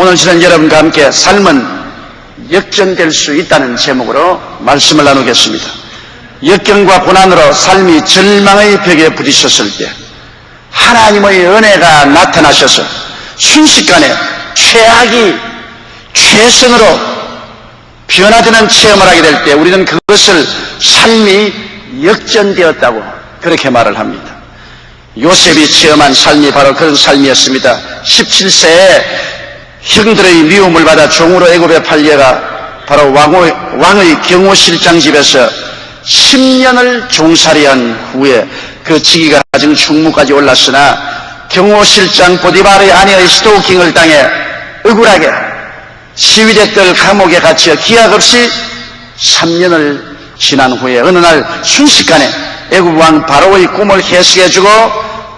오늘 저는 여러분과 함께 삶은 역전될 수 있다는 제목으로 말씀을 나누겠습니다. 역경과 고난으로 삶이 절망의 벽에 부딪혔을 때 하나님의 은혜가 나타나셔서 순식간에 최악이 최선으로 변화되는 체험을 하게 될 때 우리는 그것을 삶이 역전되었다고 그렇게 말을 합니다. 요셉이 체험한 삶이 바로 그런 삶이었습니다. 17세에 형들의 미움을 받아 종으로 애굽에 팔려가 바로 왕의 경호실장 집에서 10년을 종살이한 후에 그 직위가 가진 충무까지 올랐으나 경호실장 보디발의 아내의 스토킹을 당해 억울하게 시위대들 감옥에 갇혀 기약 없이 3년을 지난 후에 어느 날 순식간에 애굽 왕 바로의 꿈을 해석해주고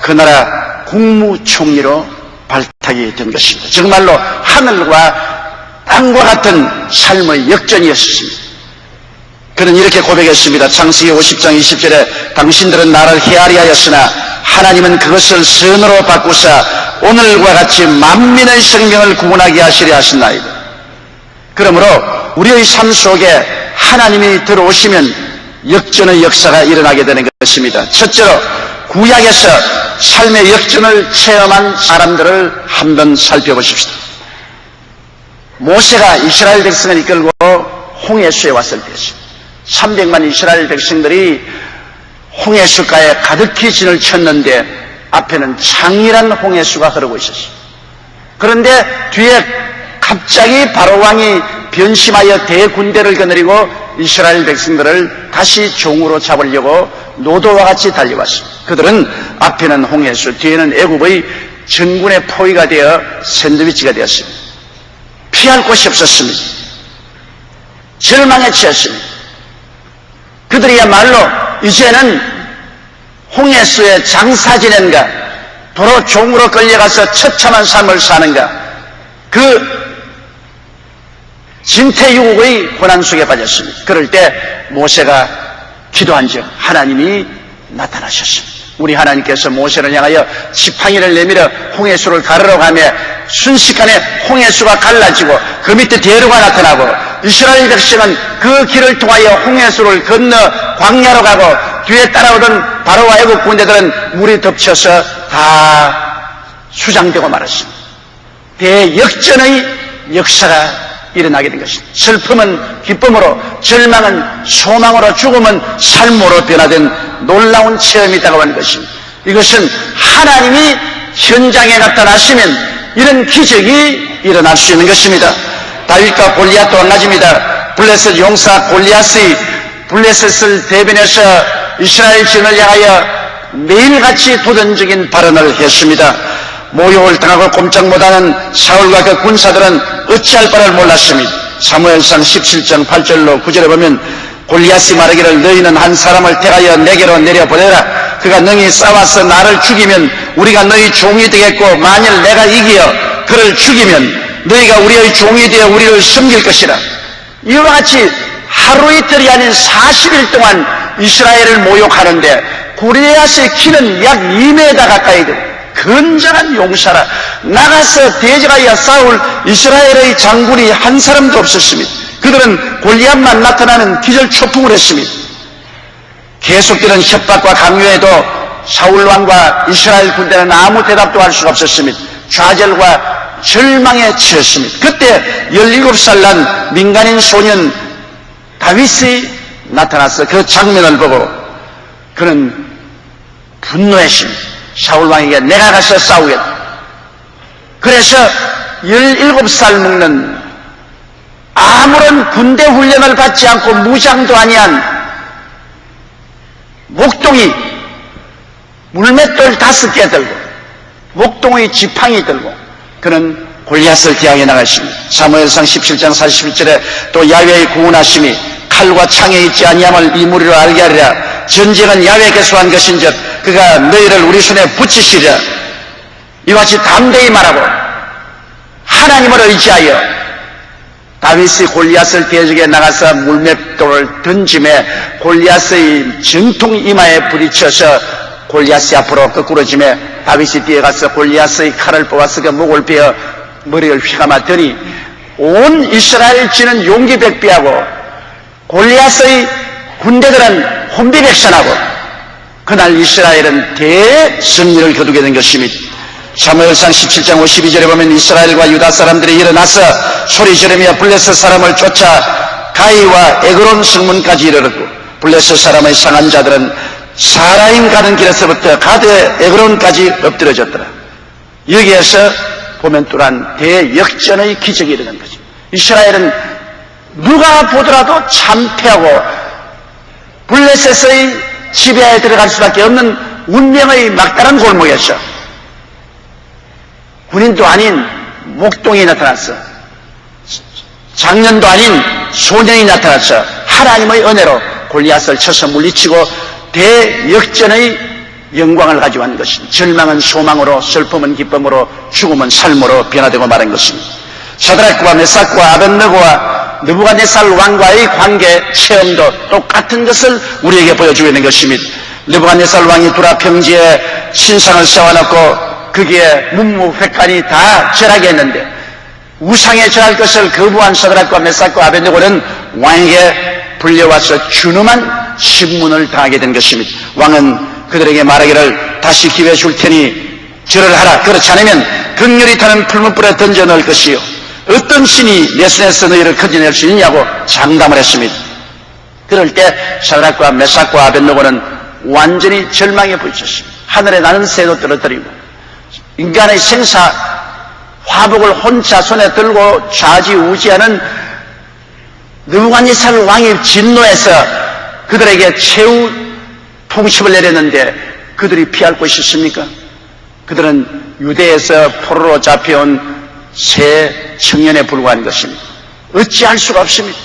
그 나라 국무총리로 발탁이 된 것입니다. 정말로 하늘과 땅과 같은 삶의 역전이었습니다. 그는 이렇게 고백했습니다. 창세기 50장 20절에 당신들은 나를 헤아리려 하였으나 하나님은 그것을 선으로 바꾸사 오늘과 같이 만민의 생명을 구원하게 하시려 하셨나이다. 그러므로 우리의 삶 속에 하나님이 들어오시면 역전의 역사가 일어나게 되는 것입니다. 첫째로 구약에서 삶의 역전을 체험한 사람들을 한번 살펴보십시다. 모세가 이스라엘 백성을 이끌고 홍해수에 왔을 때였습니다. 300만 이스라엘 백성들이 홍해수가에 가득히 진을 쳤는데 앞에는 장일한 홍해수가 흐르고 있었습니다. 그런데 뒤에 갑자기 바로왕이 변심하여 대군대를 거느리고 이스라엘 백성들을 다시 종으로 잡으려고 노도와 같이 달려왔습니다. 그들은 앞에는 홍해수, 뒤에는 애굽의 전군의 포위가 되어 샌드위치가 되었습니다. 피할 곳이 없었습니다. 절망에 처했습니다. 그들이야말로 이제는 홍해수에 장사 지낸가, 도로 종으로 끌려가서 처참한 삶을 사는가, 그 진퇴유국의 고난 속에 빠졌습니다. 그럴 때 모세가 기도한 즉 하나님이 나타나셨습니다. 우리 하나님께서 모세를 향하여 지팡이를 내밀어 홍해수를 가르러 가며 순식간에 홍해수가 갈라지고 그 밑에 대류가 나타나고 이스라엘 백성은 그 길을 통하여 홍해수를 건너 광야로 가고 뒤에 따라오던 바로와 애국 군대들은 물이 덮쳐서 다 수장되고 말았습니다. 대역전의 역사가 일어나게 된 것입니다. 슬픔은 기쁨으로, 절망은 소망으로, 죽음은 삶으로 변화된 놀라운 체험이 다가오는 것입니다. 이것은 하나님이 현장에 나타나시면 이런 기적이 일어날 수 있는 것입니다. 다윗과 골리앗도 마찬가지입니다. 블레셋 용사 골리앗이 블레셋을 대변해서 이스라엘 진을 향하여 매일같이 도전적인 발언을 했습니다. 모욕을 당하고 꼼짝 못하는 사울과 그 군사들은 어찌할 바를 몰랐습니다. 사무엘상 17장 8절로 9절에 보면 골리앗이 말하기를 너희는 한 사람을 택하여 내게로 내려보내라. 그가 능히 싸워서 나를 죽이면 우리가 너희 종이 되겠고 만일 내가 이기어 그를 죽이면 너희가 우리의 종이 되어 우리를 섬길 것이라. 이와 같이 하루 이틀이 아닌 40일 동안 이스라엘을 모욕하는데 골리앗의 키는 약 2m 가까이 됩니다. 건장한 용사라. 나가서 대적하여 싸울 이스라엘의 장군이 한 사람도 없었습니다. 그들은 골리앗만 나타나는 기절초풍을 했습니다. 계속되는 협박과 강요에도 사울왕과 이스라엘 군대는 아무 대답도 할 수가 없었습니다. 좌절과 절망에 처했습니다. 그때 17살 난 민간인 소년 다윗이 나타나서 그 장면을 보고 그는 분노했습니다. 사울왕에게 내가 가서 싸우겠다. 그래서 17살 먹는 아무런 군대 훈련을 받지 않고 무장도 아니한 목동이 물맷돌 5개 들고 목동의 지팡이 들고 그는 골리앗을 대항해 나갔습니다. 사무엘상 17장 41절에 또 야훼의 구원하심이 칼과 창에 있지 아니함을 이 무리로 알게 하리라. 전쟁은 야훼께서 한 것인즉 그가 너희를 우리 손에 붙이시리라. 이와 같이 담대히 말하고 하나님을 의지하여 다윗이 골리앗을 대적에 나가서 물맷돌을 던짐에 골리앗의 정통 이마에 부딪혀서 골리앗이 앞으로 거꾸로 짐에 다윗이 뛰어가서 골리앗의 칼을 뽑아서 그 목을 베어 머리를 휘감았더니 온 이스라엘 지는 용기백비하고 골리앗의 군대들은 혼비백산하고 그날 이스라엘은 대승리를 거두게 된 것입니다. 사무엘상 17장 52절에 보면 이스라엘과 유다 사람들이 일어나서 소리 지르며 블레셋 사람을 쫓아 가이와 에그론 성문까지 이르렀고 블레셋 사람의 상한 자들은 사라임 가는 길에서부터 가드 에그론까지 엎드려졌더라. 여기에서 보면 또한 대역전의 기적이 일어난 거죠. 이스라엘은 누가 보더라도 참패하고 블레셋의 지배하에 들어갈 수밖에 없는 운명의 막다른 골목이었어. 군인도 아닌 목동이 나타났어. 장년도 아닌 소년이 나타났어. 하나님의 은혜로 골리앗을 쳐서 물리치고 대역전의 영광을 가져간 것입니다. 절망은 소망으로, 슬픔은 기쁨으로, 죽음은 삶으로 변화되고 말한 것입니다. 사드락과 메삭과 아벳느고와 느부갓네살 왕과의 관계 체험도 똑같은 것을 우리에게 보여주고 있는 것입니다. 느부갓네살 왕이 두라 평지에 신상을 세워놓고 거기에 문무백관이 다 절하게 했는데 우상에 절할 것을 거부한 사드락과 메삭과 아벳느고는 왕에게 불려와서 준엄한 신문을 당하게 된 것입니다. 왕은 그들에게 말하기를 다시 기회 줄 테니 절을 하라. 그렇지 않으면 극렬히 타는 풀무불에 던져 넣을 것이요 어떤 신이 내 손에서 너희를 건져낼 수 있냐고 장담을 했습니다. 그럴 때 사드락과 메삭과 아벳느고는 완전히 절망에 부딪혔습니다. 하늘에 나는 새도 떨어뜨리고 인간의 생사 화복을 혼자 손에 들고 좌지우지하는 느부갓네살 왕이 진노해서 그들에게 최후 통첩을 내렸는데 그들이 피할 곳이 있습니까? 그들은 유대에서 포로로 잡혀온 새 청년에 불과한 것입니다. 어찌할 수가 없습니다.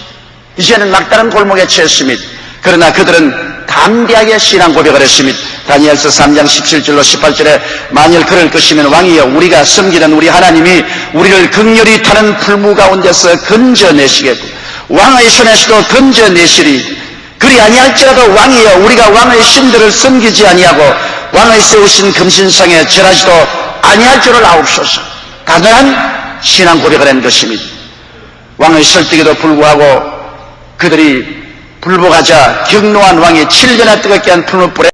이제는 막다른 골목에 처했습니다. 그러나 그들은 담대하게 신앙 고백을 했습니다. 다니엘서 3장 17절로 18절에 만일 그럴 것이면 왕이여 우리가 섬기는 우리 하나님이 우리를 극렬히 타는 풀무 가운데서 건져내시겠고 왕의 손에서도 건져내시리. 그리 아니할지라도 왕이여 우리가 왕의 신들을 섬기지 아니하고 왕의 세우신 금신상에 절하지도 아니할 줄을 아옵소서. 당연한 신앙 고백을 한 것입니다. 왕의 설득에도 불구하고 그들이 불복하자 경노한 왕이 7배나 뜨겁게 한 풀무불에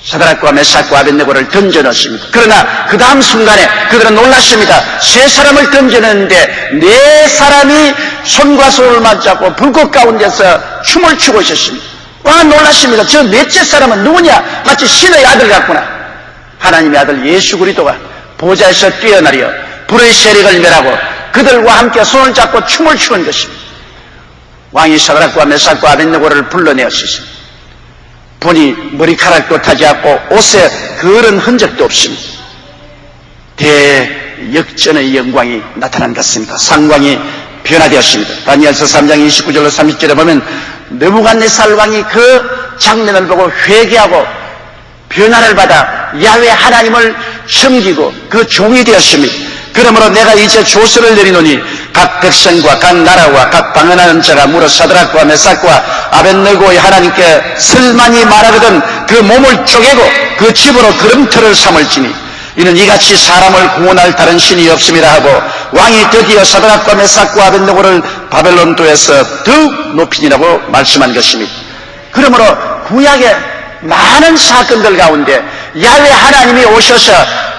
사드락과 메삭과 아벳느고를 던져넣습니다. 그러나 그 다음 순간에 그들은 놀랐습니다. 세 사람을 던져넣는데 네 사람이 손과 손을 맞잡고 불꽃 가운데서 춤을 추고 있었습니다. 왕은 놀랐습니다. 저 넷째 사람은 누구냐? 마치 신의 아들 같구나. 하나님의 아들 예수 그리스도가 보좌에서 뛰어내려 불의 세력을 멸하고 그들과 함께 손을 잡고 춤을 추는 것입니다. 왕이 사드락과 메삭과 아벳느고를 불러내었습니다. 보니 머리카락도 타지 않고 옷에 그런 흔적도 없습니다. 대역전의 영광이 나타난 것 같습니다. 상광이 변화되었습니다. 다니엘서 3장 29절로 30절에 보면 느부갓네살 왕이 그 장면을 보고 회개하고 변화를 받아 야훼 하나님을 섬기고 그 종이 되었습니다. 그러므로 내가 이제 조서를 내리노니 각 백성과 각 나라와 각 방언하는 자가 물어 사드락과 메삭과 아벳느고의 하나님께 설만이 말하거든 그 몸을 쪼개고 그 집으로 걸음터를 삼을지니 이는 이같이 사람을 구원할 다른 신이 없음이라 하고 왕이 드디어 사드락과 메삭과 아벳느고를 바벨론도에서 더욱 높이니라고 말씀한 것입니다. 그러므로 구약의 많은 사건들 가운데 야훼 하나님이 오셔서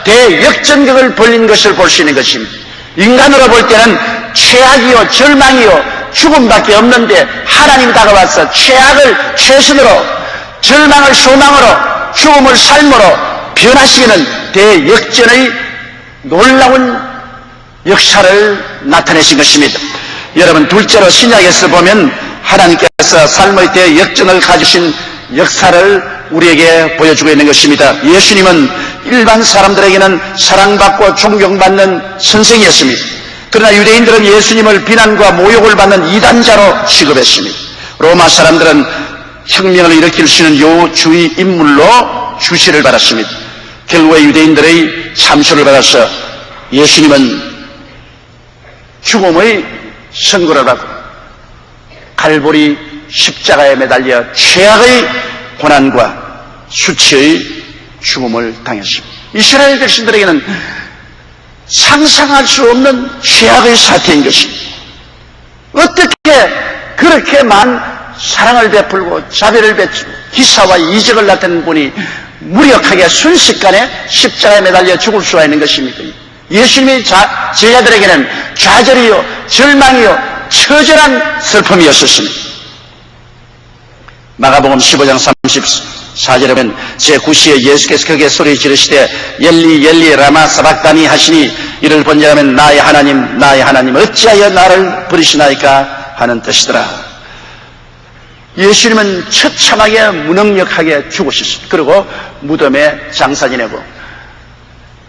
대역전극을 벌린 것을 볼 수 있는 것입니다. 인간으로 볼 때는 최악이요 절망이요 죽음밖에 없는데 하나님이 다가와서 최악을 최선으로 절망을 소망으로 죽음을 삶으로 변화시키는 대역전의 놀라운 역사를 나타내신 것입니다. 여러분 둘째로 신약에서 보면 하나님께서 삶의 대역전을 가지신 역사를 우리에게 보여주고 있는 것입니다. 예수님은 일반 사람들에게는 사랑받고 존경받는 선생이었습니다. 그러나 유대인들은 예수님을 비난과 모욕을 받는 이단자로 취급했습니다. 로마 사람들은 혁명을 일으킬 수 있는 요주의 인물로 주시를 받았습니다. 결국에 유대인들의 참수를 받아서 예수님은 죽음의 선고를 받고 갈보리 십자가에 매달려 최악의 고난과 수치의 죽음을 당했습니다. 이스라엘 백성들에게는 상상할 수 없는 죄악의 사태인 것입니다. 어떻게 그렇게만 사랑을 베풀고 자비를 베풀고 기사와 이적을 나타낸 분이 무력하게 순식간에 십자가에 매달려 죽을 수가 있는 것입니까? 예수님의 제자들에게는 좌절이요 절망이요 처절한 슬픔이었습니다. 마가복음 15장 34절에 보면 제9시에 예수께서 크게 소리 지르시되 엘리 엘리 라마 사박다니 하시니 이를 번역하면 나의 하나님 어찌하여 나를 버리시나이까 하는 뜻이더라. 예수님은 처참하게 무능력하게 죽으셨습니다. 그리고 무덤에 장사 지내고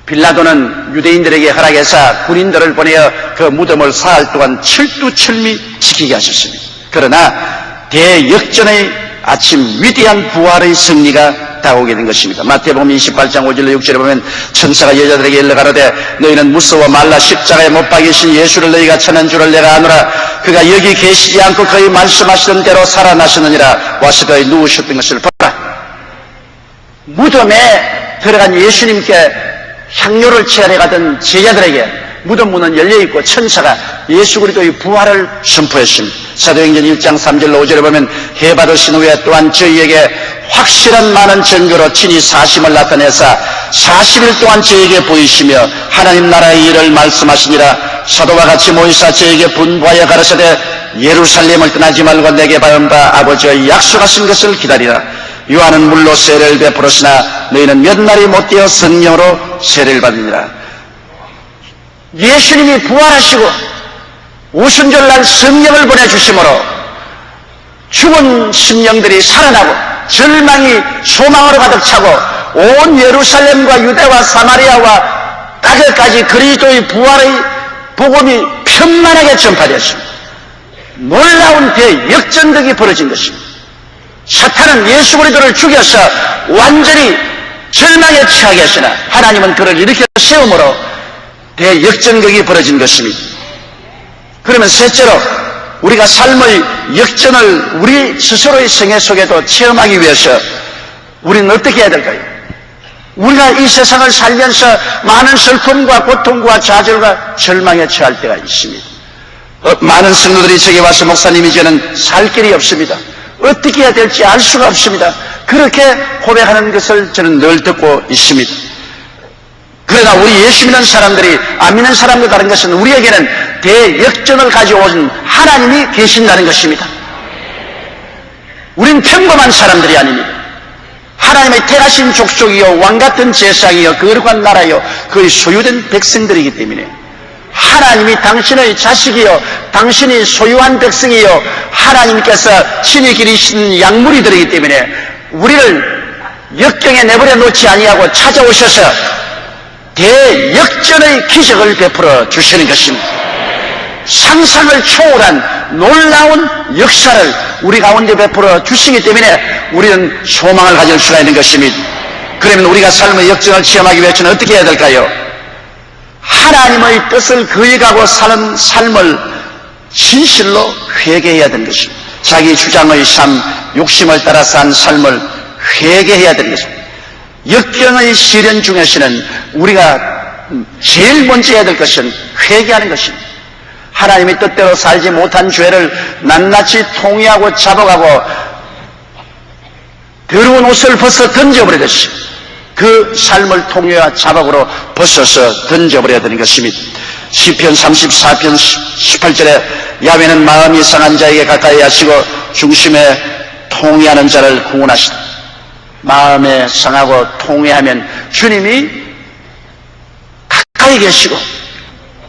빌라도는 유대인들에게 허락해서 군인들을 보내어 그 무덤을 사흘 동안 철두철미 지키게 하셨습니다. 그러나 대역전의 아침 위대한 부활의 승리가 다가오게 된 것입니다. 마태복음 28장 5절로 6절에 보면 천사가 여자들에게 일러 가로되 너희는 무서워 말라 십자가에 못 박이신 예수를 너희가 찾는 줄을 내가 아노라. 그가 여기 계시지 않고 그의 말씀하시던 대로 살아나셨느니라. 와서 그의 누우셨던 것을 보라. 무덤에 들어간 예수님께 향료를 채하러 가던 제자들에게 무덤 문은 열려있고 천사가 예수 그리스도의 부활을 선포했습니다. 사도행전 1장 3절로 5절에 보면 해 받으신 후에 또한 저희에게 확실한 많은 증거로 친히 사심을 나타내사 40일 동안 저에게 보이시며 하나님 나라의 일을 말씀하시니라. 사도와 같이 모이사 저에게 분부하여 가르치되 예루살렘을 떠나지 말고 내게 받은 바 아버지의 약속하신 것을 기다리라. 요한은 물로 세례를 베풀었으나 너희는 몇 날이 못되어 성령으로 세례를 받느니라. 예수님이 부활하시고 오순절날 성령을 보내주심으로 죽은 심령들이 살아나고 절망이 소망으로 가득 차고 온 예루살렘과 유대와 사마리아와 땅에까지 그리스도의 부활의 복음이 편만하게 전파되었습니다. 놀라운 대역전극이 벌어진 것입니다. 사탄은 예수 그리스도를 죽여서 완전히 절망에 처하게 하시나 하나님은 그를 일으켜 세움으로 대역전극이 벌어진 것입니다. 그러면 셋째로 우리가 삶의 역전을 우리 스스로의 생애 속에도 체험하기 위해서 우리는 어떻게 해야 될까요? 우리가 이 세상을 살면서 많은 슬픔과 고통과 좌절과 절망에 처할 때가 있습니다. 많은 성도들이 제게 와서 목사님 이제는 살 길이 없습니다. 어떻게 해야 될지 알 수가 없습니다. 그렇게 고백하는 것을 저는 늘 듣고 있습니다. 그러나 우리 예수 믿는 사람들이 안 믿는 사람들 다른 것은 우리에게는 대역전을 가져온 하나님이 계신다는 것입니다. 우린 평범한 사람들이 아닙니다. 하나님의 택하신 족속이요 왕같은 제사장이요 거룩한 나라요 그의 소유된 백성들이기 때문에 하나님이 당신의 자식이요 당신이 소유한 백성이요 하나님께서 친히 기르신 양무리들이기 때문에 우리를 역경에 내버려 놓지 아니하고 찾아오셔서 대역전의 기적을 베풀어 주시는 것입니다. 상상을 초월한 놀라운 역사를 우리 가운데 베풀어 주시기 때문에 우리는 소망을 가질 수가 있는 것입니다. 그러면 우리가 삶의 역전을 체험하기 위해서는 어떻게 해야 될까요? 하나님의 뜻을 거역하고 사는 삶을 진실로 회개해야 되는 것입니다. 자기 주장의 삶, 욕심을 따라 산 삶을 회개해야 되는 것입니다. 역경의 시련 중에서는 우리가 제일 먼저 해야 될 것은 회개하는 것입니다. 하나님의 뜻대로 살지 못한 죄를 낱낱이 통회하고 잡아가고 더러운 옷을 벗어 던져버리듯이 그 삶을 통회와 자박으로 벗어서 던져버려야 되는 것입니다. 시편 34편 18절에 야훼는 마음이 상한 자에게 가까이 하시고 중심에 통회하는 자를 구원하시다. 마음에 상하고 통회하면 주님이 가까이 계시고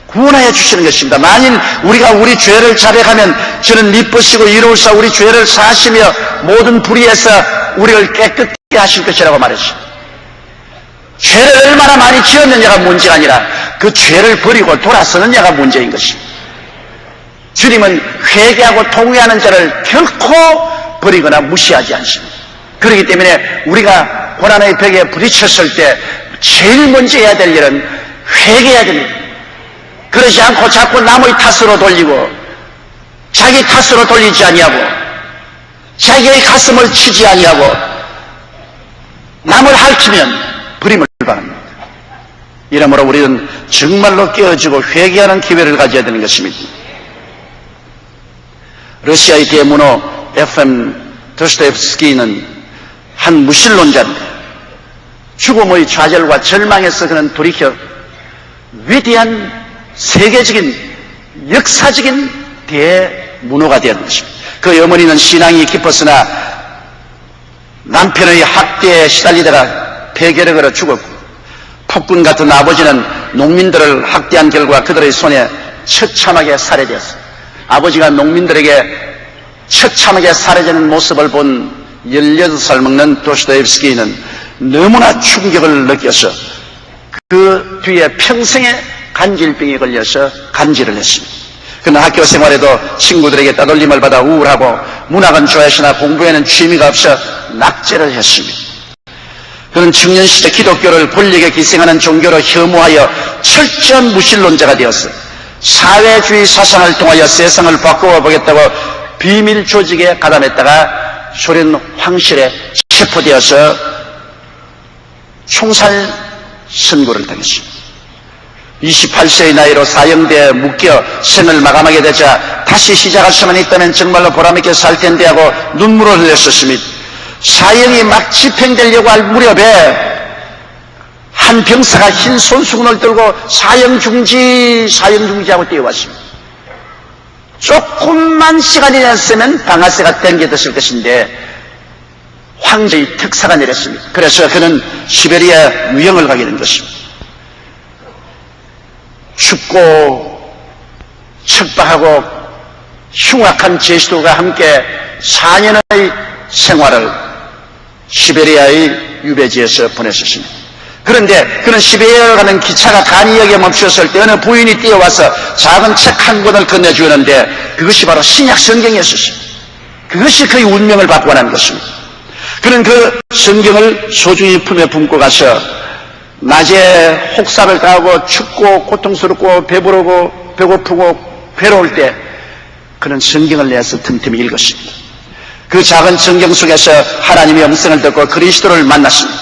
구원하여 주시는 것입니다. 만일 우리가 우리 죄를 자백하면 저는 미쁘시고 이로우사 우리 죄를 사하시며 모든 불의에서 우리를 깨끗게 하실 것이라고 말했습니다. 죄를 얼마나 많이 지었느냐가 문제가 아니라 그 죄를 버리고 돌아서느냐가 문제인 것입니다. 주님은 회개하고 통회하는 자를 결코 버리거나 무시하지 않습니다. 그렇기 때문에 우리가 고난의 벽에 부딪혔을 때 제일 먼저 해야 될 일은 회개해야 됩니다. 그러지 않고 자꾸 남의 탓으로 돌리고 자기 탓으로 돌리지 아니하고 자기의 가슴을 치지 아니하고 남을 핥으면 버림을 받습니다. 이러므로 우리는 정말로 깨어지고 회개하는 기회를 가져야 되는 것입니다. 러시아의 대문호 F.M. 도스토옙스키는 한 무신론자인데 죽음의 좌절과 절망에서 그는 돌이켜 위대한 세계적인 역사적인 대문호가 되었는 것입니다. 그 어머니는 신앙이 깊었으나 남편의 학대에 시달리다가 폐결을 걸어 죽었고, 폭군 같은 아버지는 농민들을 학대한 결과 그들의 손에 처참하게 살해되었습니다. 아버지가 농민들에게 처참하게 살해되는 모습을 본 18살 먹는 도스토옙스키는 너무나 충격을 느껴서 그 뒤에 평생의 간질병에 걸려서 간질을 했습니다. 그는 학교 생활에도 친구들에게 따돌림을 받아 우울하고 문학은 좋아했으나 공부에는 취미가 없어 낙제를 했습니다. 그는 청년 시대 기독교를 권력에 기생하는 종교로 혐오하여 철저한 무신론자가 되었어 사회주의 사상을 통하여 세상을 바꾸어 보겠다고 비밀 조직에 가담했다가 소련 황실에 체포되어서 총살 선고를 당했습니다. 28세의 나이로 사형대에 묶여 생을 마감하게 되자 다시 시작할 수만 있다면 정말로 보람있게 살 텐데 하고 눈물을 흘렸었습니다. 사형이 막 집행되려고 할 무렵에 한 병사가 흰 손수건을 들고 사형 중지하고 뛰어왔습니다. 조금만 시간이 지났으면 방아쇠가 당겨졌을 것인데 황제의 특사가 내렸습니다. 그래서 그는 시베리아 유영을 가게 된 것입니다. 춥고 척박하고 흉악한 제주도가 함께 4년의 생활을 시베리아의 유배지에서 보냈었습니다. 그런데 그는 시베리아로 가는 기차가 간이역에 멈추었을 때 어느 부인이 뛰어와서 작은 책 한 권을 건네주었는데 그것이 바로 신약 성경이었습니다. 그것이 그의 운명을 바꿔난 것입니다. 그는 그 성경을 소중히 품에 품고 가서 낮에 혹사를 당하고 춥고 고통스럽고 배부르고 배고프고 괴로울 때 그는 성경을 내서 틈틈이 읽었습니다. 그 작은 성경 속에서 하나님의 음성을 듣고 그리스도를 만났습니다.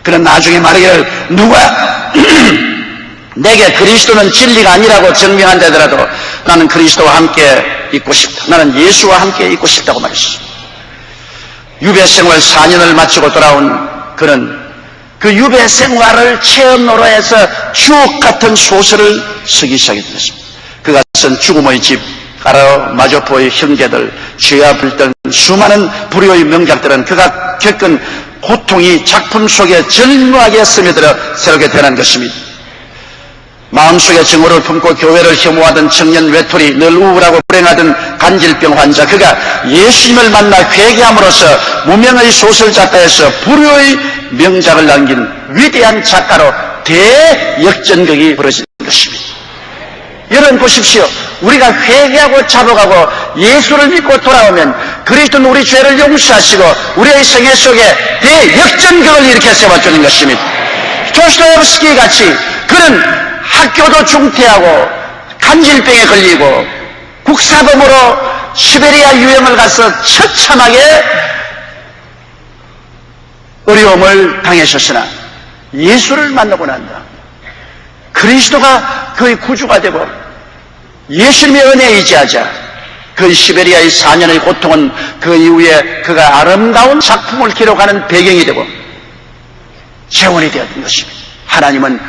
그는 나중에 말하기를 누가 내게 그리스도는 진리가 아니라고 증명한다 하더라도 나는 그리스도와 함께 있고 싶다. 나는 예수와 함께 있고 싶다고 말했습니다. 유배 생활 4년을 마치고 돌아온 그는 그 유배 생활을 체험으로 해서 주옥 같은 소설을 쓰기 시작했습니다. 그가 쓴 죽음의 집, 가로 마조포의 형제들, 죄와 불던 수많은 불효의 명작들은 그가 겪은 고통이 작품 속에 절묘하게 스며들어 새롭게 태어난 것입니다. 마음속에 증오를 품고 교회를 혐오하던 청년 외톨이, 늘 우울하고 불행하던 간질병 환자, 그가 예수님을 만나 회개함으로써 무명의 소설 작가에서 불효의 명작을 남긴 위대한 작가로 대역전극이 벌어진 것입니다. 여러분 보십시오. 우리가 회개하고 잡아가고 예수를 믿고 돌아오면 그리스도는 우리 죄를 용서하시고 우리의 생애 속에 대역전극을 일으켜 세워주는 것입니다. 도스토옙스키 같이 그는 학교도 중퇴하고 간질병에 걸리고 국사범으로 시베리아 유형을 가서 처참하게 어려움을 당하셨으나 예수를 만나고 난다. 그리스도가 그의 구주가 되고 예수님의 은혜에 의지하자 그 시베리아의 4년의 고통은 그 이후에 그가 아름다운 작품을 기록하는 배경이 되고 재원이 되었던 것입니다. 하나님은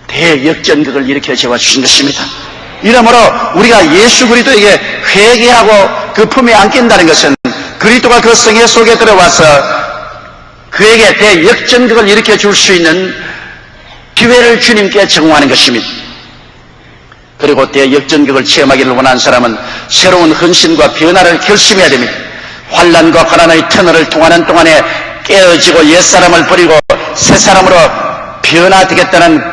대역전극을 일으켜 세워주신 것입니다. 이러므로 우리가 예수 그리스도에게 회개하고 그 품에 안긴다는 것은 그리스도가 그 성회 속에 들어와서 그에게 대역전극을 일으켜 줄 수 있는 기회를 주님께 제공하는 것입니다. 그리고 대역전극을 체험하기를 원하는 사람은 새로운 헌신과 변화를 결심해야 됩니다. 환난과 고난의 터널을 통하는 동안에 깨어지고 옛사람을 버리고 새사람으로 변화되겠다는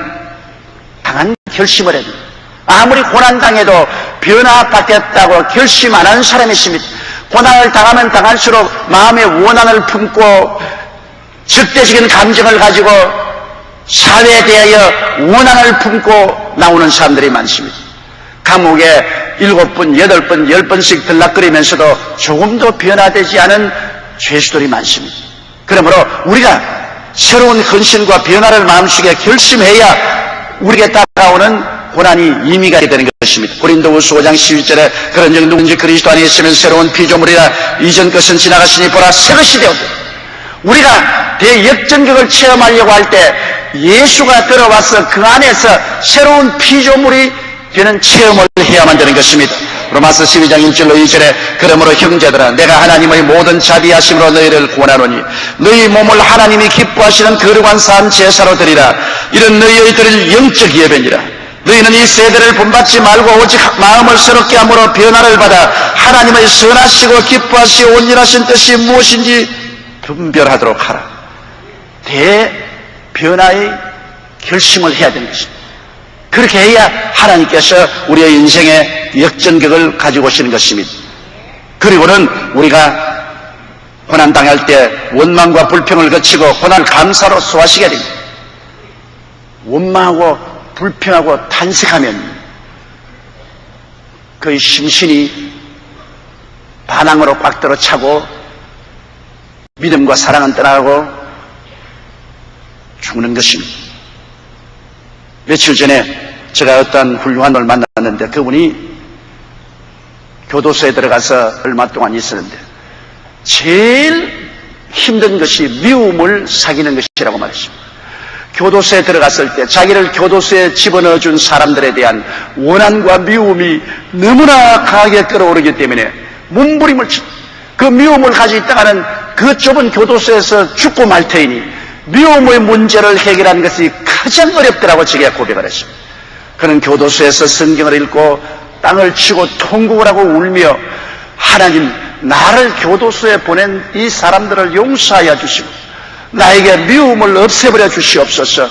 강한 결심을 해야 됩니다. 아무리 고난당해도 변화받겠다고 결심 안 하는 사람이 있습니다. 고난을 당하면 당할수록 마음의 원한을 품고 적대적인 감정을 가지고 사회에 대하여 원한을 품고 나오는 사람들이 많습니다. 감옥에 7번, 8번, 10번씩 들락거리면서도 조금도 변화되지 않은 죄수들이 많습니다. 그러므로 우리가 새로운 헌신과 변화를 마음속에 결심해야 우리에게 다가오는 고난이 임의가 되는 것입니다. 고린도후서 5장 12절에 그런즉 누군지 그리스도 안에 있으면 새로운 피조물이라 이전 것은 지나갔으니 보라 새 것이 되었다. 우리가 대역전극을 체험하려고 할 때 예수가 들어와서 그 안에서 새로운 피조물이 되는 체험을 해야만 되는 것입니다. 로마서 12장 1절로 2절에 그러므로 형제들아 내가 하나님의 모든 자비하심으로 너희를 권하노니 너희 몸을 하나님이 기뻐하시는 거룩한 산 제사로 드리라. 이런 너희의 드릴 영적 예배니라. 너희는 이 세대를 본받지 말고 오직 마음을 새롭게 함으로 변화를 받아 하나님의 선하시고 기뻐하시고 온전하신 뜻이 무엇인지 분별하도록 하라. 대변화의 결심을 해야 되는 것입니다. 그렇게 해야 하나님께서 우리의 인생의 역전극을 가지고 오시는 것입니다. 그리고는 우리가 고난당할 때 원망과 불평을 거치고 고난을 감사로 소화시켜야 됩니다. 원망하고 불평하고 탄식하면 그의 심신이 반항으로 꽉들어 차고 믿음과 사랑은 떠나가고 죽는 것입니다. 며칠 전에 제가 어떤 훌륭한 분을 만났는데 그분이 교도소에 들어가서 얼마 동안 있었는데 제일 힘든 것이 미움을 사귀는 것이라고 말했습니다. 교도소에 들어갔을 때 자기를 교도소에 집어넣어준 사람들에 대한 원한과 미움이 너무나 강하게 끌어오르기 때문에 몸부림을 치고 그 미움을 가지고 있다가는 그 좁은 교도소에서 죽고 말 테이니 미움의 문제를 해결하는 것이 가장 어렵더라고 제게 고백을 했습니다. 그는 교도소에서 성경을 읽고 땅을 치고 통곡을 하고 울며 하나님 나를 교도소에 보낸 이 사람들을 용서하여 주시고 나에게 미움을 없애버려 주시옵소서.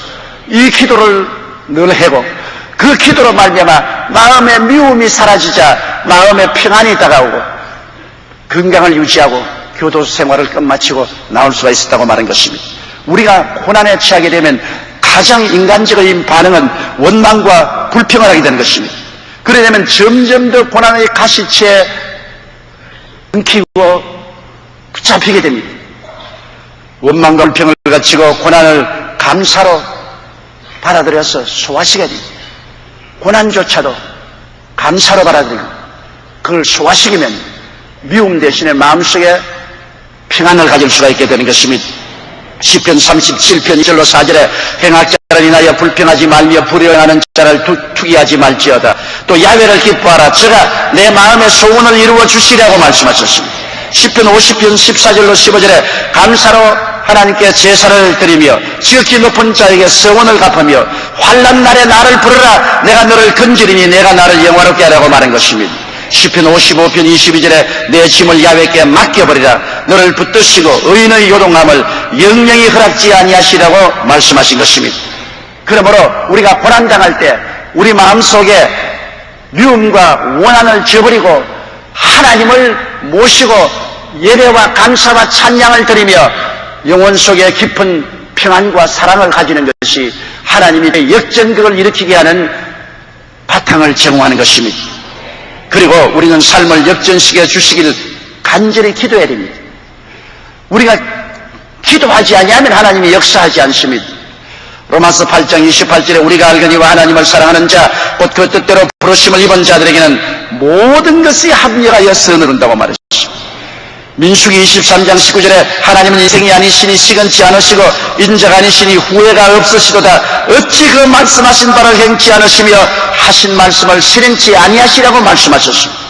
이 기도를 늘 해고 그 기도로 말미암아 마음의 미움이 사라지자 마음의 평안이 다가오고 건강을 유지하고 교도소 생활을 끝마치고 나올 수가 있었다고 말한 것입니다. 우리가 고난에 처하게 되면 가장 인간적인 반응은 원망과 불평을 하게 되는 것입니다. 그러게 되면 점점 더 고난의 가시체에 엉키고 붙잡히게 됩니다. 원망과 불평을 거치고 고난을 감사로 받아들여서 소화시켜야 됩니다. 고난조차도 감사로 받아들이고 그걸 소화시키면 미움 대신에 마음속에 평안을 가질 수가 있게 되는 것입니다. 시편 37편 2절로 4절에 행악자를 인하여 불평하지 말며 불효하는 자를 투기하지 말지어다. 또 야훼를 기뻐하라. 저가 내 마음의 소원을 이루어 주시라고 말씀하셨습니다. 시편 50편 14절로 15절에 감사로 하나님께 제사를 드리며 지극히 높은 자에게 서원을 갚으며 환난 날에 나를 부르라. 내가 너를 건지리니 내가 나를 영화롭게 하라고 말한 것입니다. 시편 55편 22절에 내 짐을 야훼께 맡겨버리라. 너를 붙드시고 의인의 요동함을 영영히 허락지 아니하시라고 말씀하신 것입니다. 그러므로 우리가 고난당할 때 우리 마음속에 미움과 원한을 저버리고 하나님을 모시고 예배와 감사와 찬양을 드리며 영혼 속에 깊은 평안과 사랑을 가지는 것이 하나님이 역전극을 일으키게 하는 바탕을 제공하는 것입니다. 그리고 우리는 삶을 역전시켜 주시기를 간절히 기도해야 됩니다. 우리가 기도하지 아니하면 하나님이 역사하지 않습니다. 로마서 8장 28절에 우리가 알거니와 하나님을 사랑하는 자 곧 그 뜻대로 부르심을 입은 자들에게는 모든 것이 합력하여 선을 이룬다고 말했습니다. 민수기 23장 19절에 하나님은 인생이 아니시니 시건치 않으시고 인자가 아니시니 후회가 없으시도다. 어찌 그 말씀하신 바를 행치 않으시며 하신 말씀을 실행치 아니하시라고 말씀하셨습니다.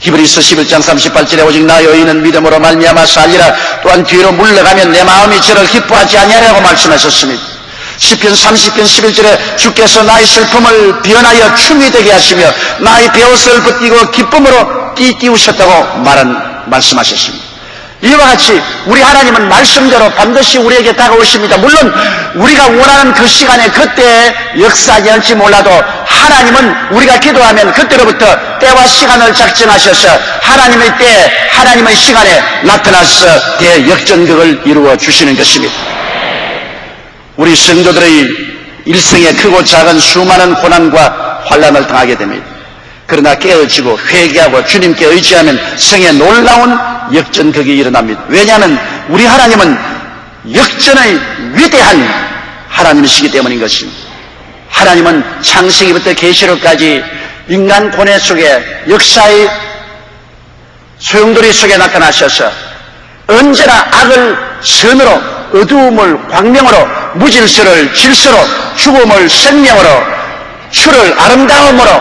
히브리서 11장 38절에 오직 나의 의인은 믿음으로 말미암아 살리라. 또한 뒤로 물러가면 내 마음이 저를 기뻐하지 아니하라고 말씀하셨습니다. 시편 30편 11절에 주께서 나의 슬픔을 변하여 춤이 되게 하시며 나의 베옷을 벗기고 기쁨으로 띠띠우셨다고 말씀하셨습니다. 이와 같이 우리 하나님은 말씀대로 반드시 우리에게 다가오십니다. 물론 우리가 원하는 그 시간에 그때 역사하지 않을지 몰라도 하나님은 우리가 기도하면 그때로부터 때와 시간을 작정하셔서 하나님의 때 하나님의 시간에 나타나서 대역전극을 이루어 주시는 것입니다. 우리 성도들의 일생에 크고 작은 수많은 고난과 환난을 당하게 됩니다. 그러나 깨어지고 회개하고 주님께 의지하면 생에 놀라운 역전극이 일어납니다. 왜냐하면 우리 하나님은 역전의 위대한 하나님이시기 때문인 것입니다. 하나님은 창세기부터 계시록까지 인간 고뇌 속에 역사의 소용돌이 속에 나타나셔서 언제나 악을 선으로, 어두움을 광명으로, 무질서를 질서로, 죽음을 생명으로, 추를 아름다움으로,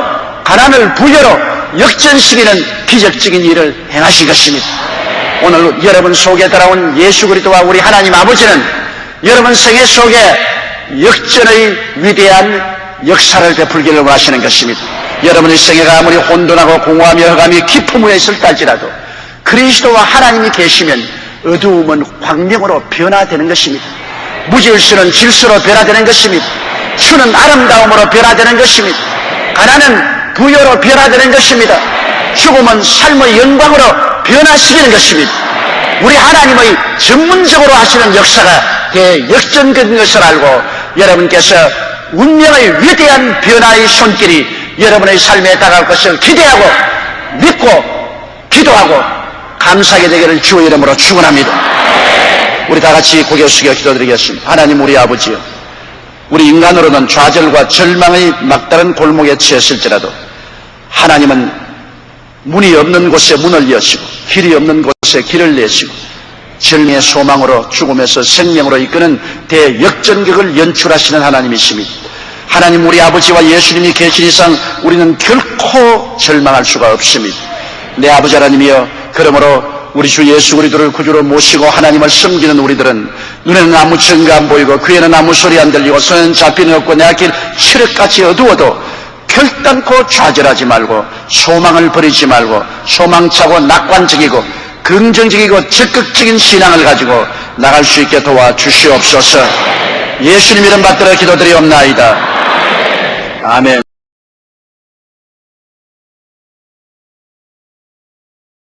가난을 부여로 역전시키는 기적적인 일을 행하신 것입니다. 오늘 여러분 속에 돌아온 예수 그리스도와 우리 하나님 아버지는 여러분 생애 속에 역전의 위대한 역사를 베풀기를 원하시는 것입니다. 여러분의 생애가 아무리 혼돈하고 공허하며 흑암이 깊은 후에 있을 할지라도 그리스도와 하나님이 계시면 어두움은 광명으로 변화되는 것입니다. 무질서는 질서로 변화되는 것입니다. 추는 아름다움으로 변화되는 것입니다. 가난은 부여로 변화되는 것입니다. 죽음은 삶의 영광으로 변화시키는 것입니다. 우리 하나님의 전문적으로 하시는 역사가 대역전적인 것을 알고 여러분께서 운명의 위대한 변화의 손길이 여러분의 삶에 다가올 것을 기대하고 믿고 기도하고 감사하게 되기를 주의 이름으로 축원합니다. 우리 다 같이 고개 숙여 기도드리겠습니다. 하나님 우리 아버지요, 우리 인간으로는 좌절과 절망의 막다른 골목에 처했을지라도 하나님은 문이 없는 곳에 문을 여시고 길이 없는 곳에 길을 내시고 절망의 소망으로 죽음에서 생명으로 이끄는 대역전극을 연출하시는 하나님이십니다. 하나님 우리 아버지와 예수님이 계신 이상 우리는 결코 절망할 수가 없습니다. 내 아버지 하나님이여, 그러므로 우리 주 예수 그리스도를 구주로 모시고 하나님을 섬기는 우리들은 눈에는 아무 증거 안 보이고 귀에는 아무 소리 안 들리고 손에는 잡히는 없고 내 앞길 칠흑같이 어두워도 결단코 좌절하지 말고 소망을 버리지 말고 소망차고 낙관적이고 긍정적이고 적극적인 신앙을 가지고 나갈 수 있게 도와주시옵소서. 예수님 이름 받들어 기도드리옵나이다. 아멘.